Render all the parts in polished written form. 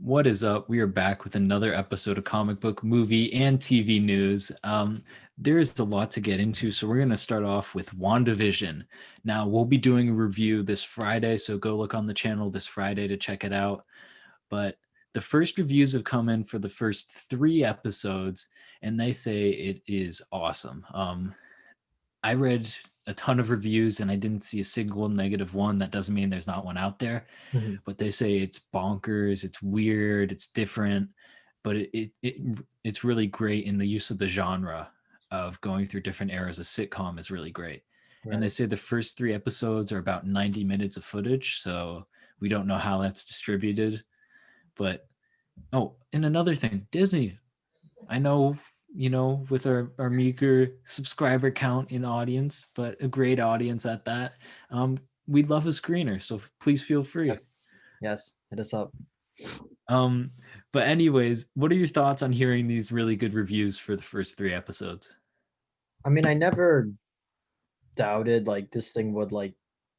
What is up? We are back with another episode of comic book, movie, and TV news. There is a lot to get into, so we're going to start off with WandaVision. Now, we'll be doing a review this Friday, so go look on the channel this Friday to check it out. But the first reviews have come in for the first 3 episodes, and they say it is awesome. I read a ton of reviews and I didn't see a single negative one. That doesn't mean there's not one out there, Mhm. but they say it's bonkers, it's weird, it's different, but it's really great in the use of the genre of going through different eras. A sitcom is really great. And they Right. say the first 3 episodes are about 90 minutes of footage, so we don't know how that's distributed. But oh, and another thing, Disney. I know, with our meager subscriber count in audience, but a great audience at that. We'd love a screener, so please feel free. Yes. Yes. Hit us up. Um, but anyways, what are your thoughts on hearing these really good reviews for the first 3 episodes? I mean, I never doubted like this thing would like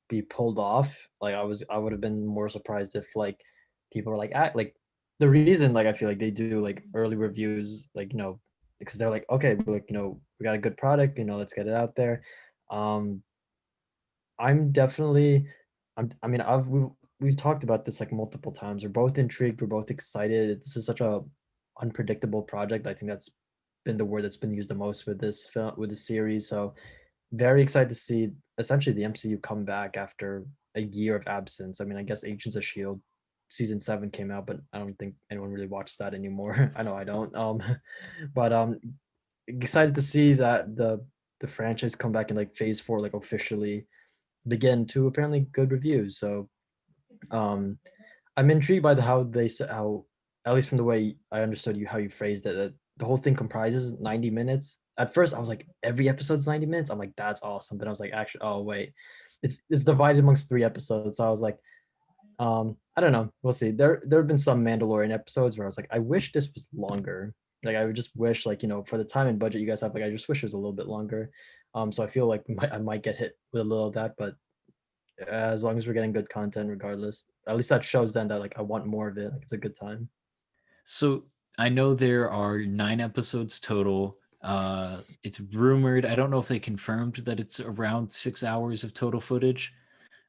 be pulled off. I would have been more surprised if like people were like like the reason like I feel like they do like early reviews like because they're like okay like we got a good product let's get it out there. Um I'm definitely I mean we've talked about this like multiple times. We're both intrigued. We're both excited. This is such a unpredictable project. I think that's been the word that's been used the most with this film with the series. So very excited to see essentially the MCU come back after a year of absence. I mean, I guess Agents of Shield season 7 came out, but I don't think anyone really watches that anymore. I know I don't. But excited to see that the franchise come back in like phase 4 like officially begin to apparently good reviews. So um I'm intrigued by how they said how at least from the way I understood you how you phrased it that the whole thing comprises 90 minutes. At first I was like every episode's 90 minutes. I'm like that's awesome. Then I was like actually oh wait. It's divided amongst 3 episodes. So I was like I don't know. We'll see. There have been some Mandalorian episodes where I was like I wish this was longer. Like I would just wish like for the time and budget you guys have like I just wish it was a little bit longer. So I feel like I might get hit with a little of that, but as long as we're getting good content regardless, at least that shows then that like I want more of it, like it's a good time. So I know there are 9 episodes total. It's rumored. I don't know if they confirmed that it's around 6 hours of total footage.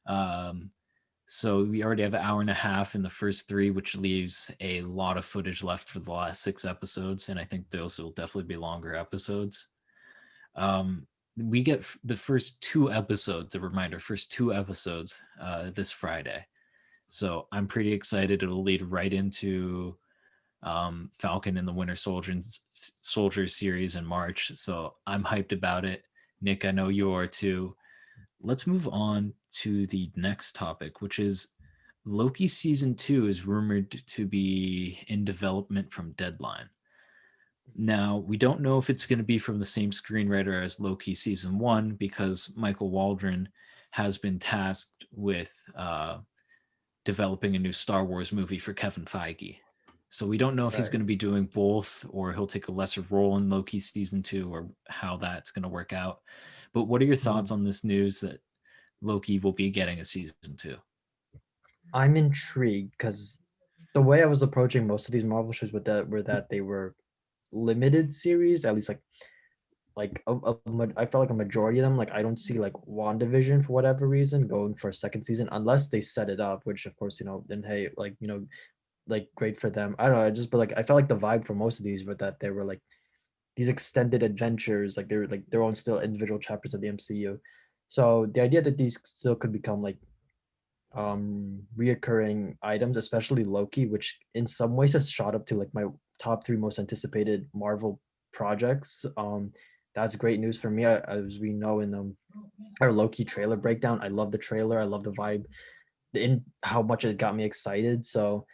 Um, So we already have an hour and a half in the first 3, which leaves a lot of footage left for the last 6 episodes, and I think those will definitely be longer episodes. We get the first 2 episodes, a reminder, first 2 episodes this Friday. So I'm pretty excited. It'll lead right into Falcon and the Soldier series in March. So I'm hyped about it. Nick, I know you are too. Let's move on to the next topic, which is Loki season 2 is rumored to be in development from Deadline. Now, we don't know if it's going to be from the same screenwriter as Loki season 1 because Michael Waldron has been tasked with developing a new Star Wars movie for Kevin Feige. So we don't know if he's Right. going to be doing both or he'll take a lesser role in Loki season 2 or how that's going to work out. But what are your thoughts Mhm. on this news that Loki will be getting a season 2? I'm intrigued because the way I was approaching most of these Marvel shows with that were that they were limited series, at least I felt like a majority of them. Like I don't see like WandaVision for whatever reason going for a second season unless they set it up, which of course then hey like like great for them. I don't know. I just but like I felt like the vibe for most of these were that they were like these extended adventures, like they're like their own still individual chapters of the MCU. So the idea that these still could become like reoccurring items, especially Loki, which in some ways has shot up to like my top 3 most anticipated Marvel projects. That's great news for me. As we know in our Loki trailer breakdown, I love the trailer. I love the vibe, in how much it got me excited. So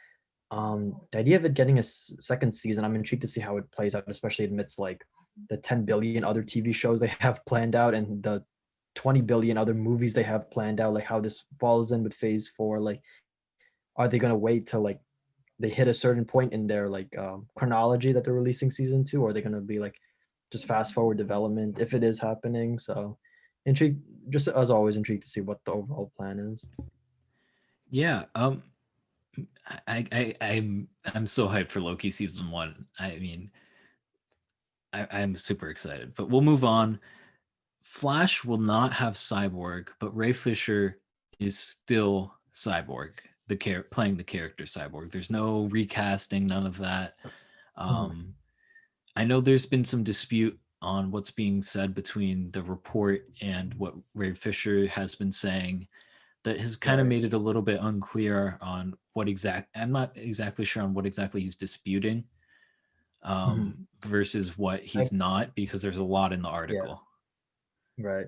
the idea of it getting a second season, I'm intrigued to see how it plays out, especially amidst like the 10 billion other TV shows they have planned out and the 20 billion other movies they have planned out, like how this falls in with phase 4. Like are they going to wait till like they hit a certain point in their like chronology that they're releasing season 2, or are they going to be like just fast forward development if it is happening? So intrigued, just as always intrigued to see what the overall plan is. Yeah, I'm so hyped for Loki season 1. I mean, I'm super excited. But we'll move on. Flash will not have Cyborg, but Ray Fisher is still Cyborg, playing the character Cyborg. There's no recasting, none of that. Mhm. Um, I know there's been some dispute on what's being said between the report and what Ray Fisher has been saying that has kind of Right. made it a little bit unclear on I'm not exactly sure on what exactly he's disputing Mhm. versus what I he's not, because there's a lot in the Yeah, article. right.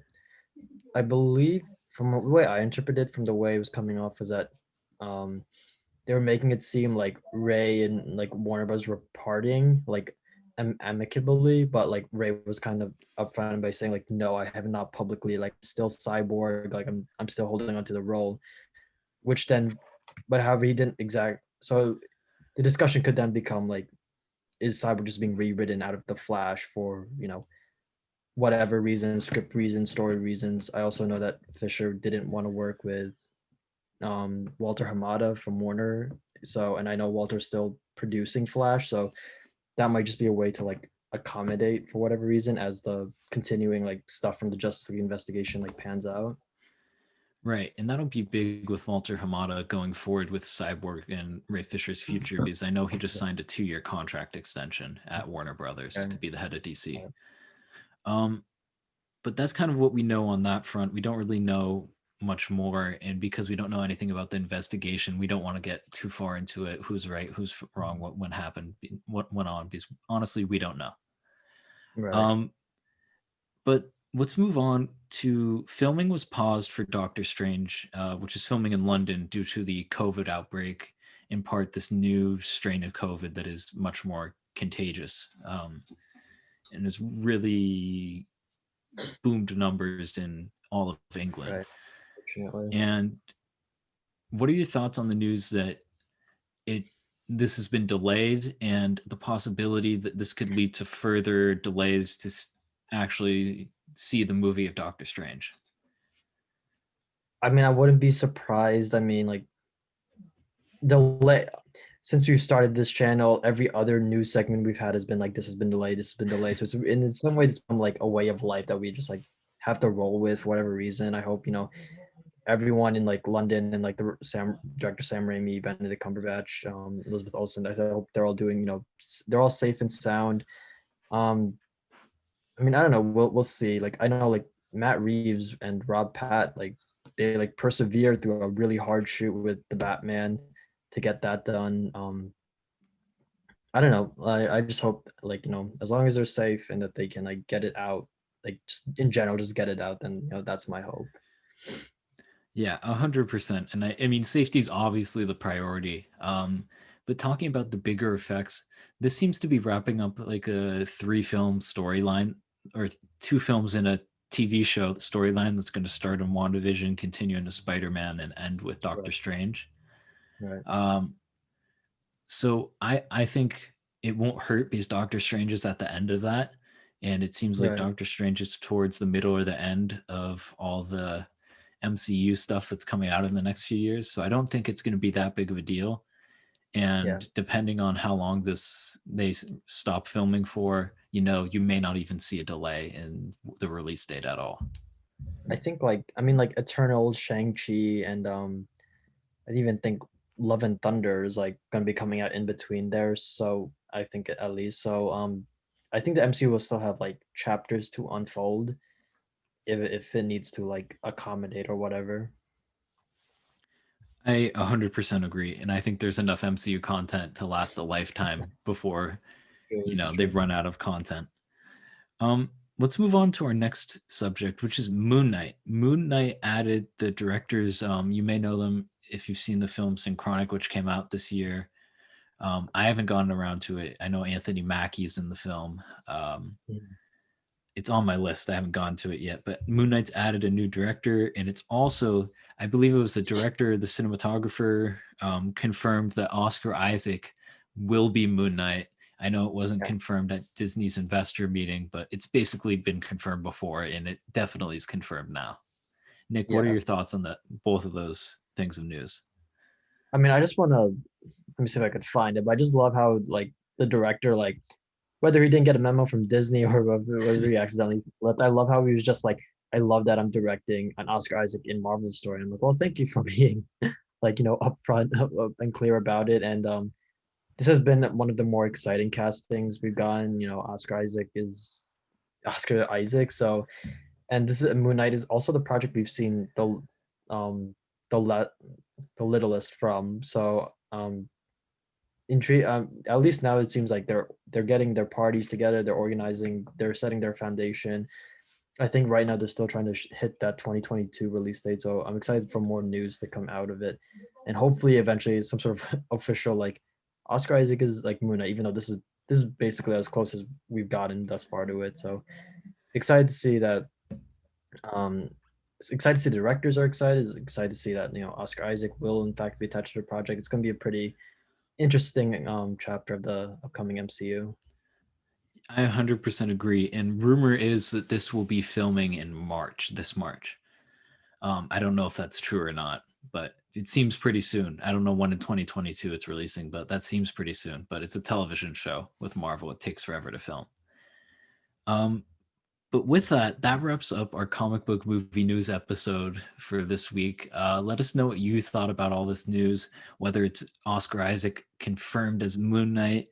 I believe from the way I interpreted from the way it was coming off was that um they were making it seem like Ray and like Warner Bros were partying like amicably, but like Ray was kind of upfront by saying like, no, I have not publicly, like still Cyborg, like I'm still holding on to the role, which then, but however he didn't exact. So the discussion could then become like, is Cyborg just being rewritten out of the Flash for whatever reasons, script reasons, story reasons. I also know that Fisher didn't want to work with Walter Hamada from Warner. So, and I know Walter's still producing Flash, so that might just be a way to like accommodate for whatever reason as the continuing like stuff from the Justice League investigation like pans out. Right, and that'll be big with Walter Hamada going forward with Cyborg and Ray Fisher's future, because I know he just signed a 2-year contract extension at Warner Brothers Okay. to be the head of DC. Um, but that's kind of what we know on that front. We don't really know much more, and because we don't know anything about the investigation, we don't want to get too far into it. Who's right? Who's wrong? What when happened? What went on? Because honestly, we don't know. Right. Um, but let's move on to filming was paused for Doctor Strange, which is filming in London due to the COVID outbreak. In part, this new strain of COVID that is much more contagious and has really boomed numbers in all of England. Right. Fortunately. And what are your thoughts on the news that it this has been delayed and the possibility that this could lead to further delays to actually see the movie of Doctor Strange? I mean, I wouldn't be surprised. I mean, like delay since we've started this channel, every other news segment we've had has been like, this has been delayed, this has been delayed. So it's in some way it's become like a way of life that we just like have to roll with for whatever reason. I hope, everyone in like London and like the Director Sam Raimi, Benedict Cumberbatch, Elizabeth Olsen, I hope they're all doing, they're all safe and sound. Um, I mean, I don't know. We'll see. Like I know like Matt Reeves and Rob Pat, like they like persevered through a really hard shoot with the Batman to get that done. I don't know. I just hope like, as long as they're safe and that they can like get it out, like just in general, just get it out, then that's my hope. Yeah, 100%. And I mean, safety is obviously the priority. But talking about the bigger effects, this seems to be wrapping up like a 3-film storyline, or 2 films in a TV show storyline that's going to start in WandaVision, continue into Spider-Man, and end with Doctor Right. Strange. Right. Um, so I think it won't hurt because Doctor Strange is at the end of that, and it seems like Right. Doctor Strange is towards the middle or the end of all the MCU stuff that's coming out in the next few years. So I don't think it's going to be that big of a deal. Yeah. And depending on how long they stop filming for, you may not even see a delay in the release date at all. I think like I mean like Eternal, Shang-Chi, and I even think Love and Thunder is like gonna be coming out in between there. So I think at least so I think the MCU will still have like chapters to unfold if it needs to like accommodate or whatever. I 100% agree, and I think there's enough MCU content to last a lifetime before True, they true. run out of content. Um, let's move on to our next subject, which is Moon Knight. Moon Knight added the directors. You may know them if you've seen the film Synchronic, which came out this year. I haven't gotten around to it. I know Anthony Mackie's in the film. Mm. It's on my list. I haven't gone to it yet, but Moon Knight's added a new director, and it's also, I believe it was the director, the cinematographer, confirmed that Oscar Isaac will be Moon Knight. I know it wasn't Yeah. confirmed at Disney's investor meeting, but it's basically been confirmed before, and it definitely is confirmed now. Nick, what are Yeah. your thoughts on that? Both of those things of news? I mean, I just want to let me see if I could find it. But I just love how like the director, like whether he didn't get a memo from Disney or whether he accidentally flipped, I love how he was just like, I love that I'm directing an Oscar Isaac in Marvel story. I'm like, well, thank you for being like upfront and clear about it. And this has been one of the more exciting castings we've gotten. Oscar Isaac. So, and this is Moon Knight is also the project we've seen um the le- the littlest from. So intrigue. At least now it seems like they're getting their parties together. They're organizing. They're setting their foundation. I think right now they're still trying to hit that 2022 release date. So I'm excited for more news to come out of it, and hopefully eventually some sort of official like Oscar Isaac is like Moon Knight. Even though this is basically as close as we've gotten thus far to it. So excited to see that. Um, excited to see the directors are excited. Excited to see that Oscar Isaac will in fact be attached to the project. It's going to be a pretty interesting chapter of the upcoming MCU. I 100% agree. And rumor is that this will be filming in March, this March. I don't know if that's true or not, but it seems pretty soon. I don't know when in 2022 it's releasing, but that seems pretty soon. But it's a television show with Marvel. It takes forever to film. Um, but with that, that wraps up our comic book movie news episode for this week. Let us know what you thought about all this news, whether it's Oscar Isaac confirmed as Moon Knight.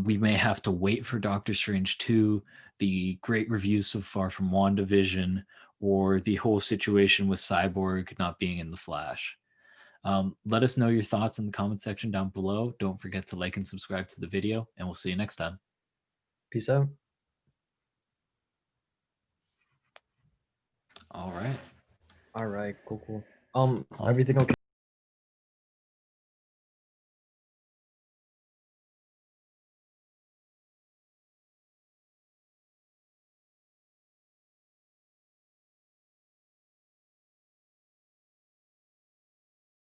We may have to wait for Doctor Strange 2, the great reviews so far from WandaVision, or the whole situation with Cyborg not being in The Flash. Let us know your thoughts in the comment section down below. Don't forget to like and subscribe to the video, and we'll see you next time. Peace out. All right. All right, cool. Awesome. Everything okay?